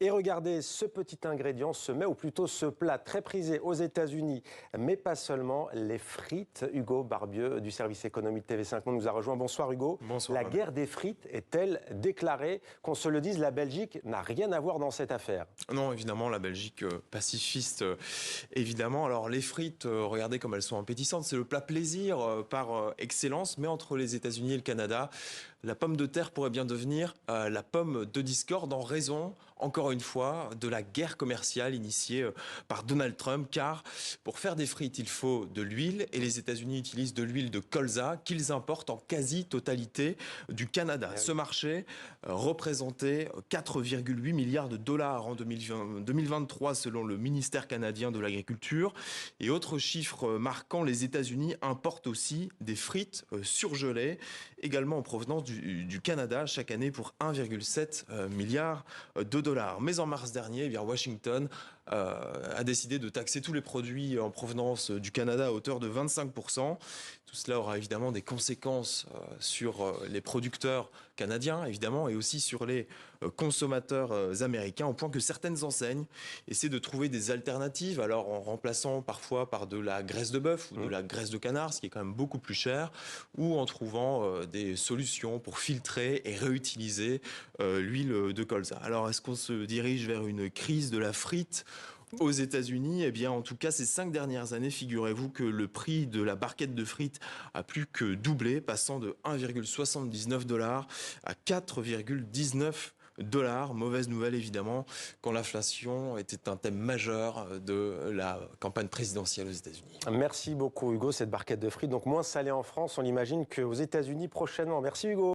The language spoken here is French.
Et regardez ce petit ingrédient, ce mets, ou plutôt ce plat très prisé aux États-Unis, mais pas seulement, les frites. Hugo Barbieux du service économie de TV5 Monde nous a rejoint. Bonsoir Hugo. Bonsoir. La guerre des frites est-elle déclarée? Qu'on se le dise, la Belgique n'a rien à voir dans cette affaire. Non, évidemment, la Belgique pacifiste, évidemment. Alors les frites, regardez comme elles sont appétissantes. C'est le plat plaisir par excellence, mais entre les États-Unis et le Canada, la pomme de terre pourrait bien devenir la pomme de discorde en raison, encore une fois, de la guerre commerciale initiée par Donald Trump. Car pour faire des frites, il faut de l'huile et les États-Unis utilisent de l'huile de colza qu'ils importent en quasi-totalité du Canada. Ce marché représentait 4,8 milliards de dollars en 2023 selon le ministère canadien de l'Agriculture. Et autre chiffre marquant, les États-Unis importent aussi des frites surgelées, également en provenance du Canada chaque année pour 1,7 milliard de dollars. Mais en mars dernier, Washington a décidé de taxer tous les produits en provenance du Canada à hauteur de 25%. Tout cela aura évidemment des conséquences sur les producteurs canadiens, évidemment, et aussi sur les consommateurs américains, au point que certaines enseignes essaient de trouver des alternatives, alors en remplaçant parfois par de la graisse de bœuf ou de la graisse de canard, ce qui est quand même beaucoup plus cher, ou en trouvant des solutions pour filtrer et réutiliser l'huile de colza. Alors, est-ce qu'on se dirige vers une crise de la frite aux États-Unis? Eh bien, en tout cas, ces 5 dernières années, figurez-vous que le prix de la barquette de frites a plus que doublé, passant de 1,79 $ à 4,19 $. Mauvaise nouvelle, évidemment, quand l'inflation était un thème majeur de la campagne présidentielle aux États-Unis. Merci beaucoup Hugo, cette barquette de frites. Donc moins salée en France, on l'imagine, qu'aux États-Unis prochainement. Merci Hugo.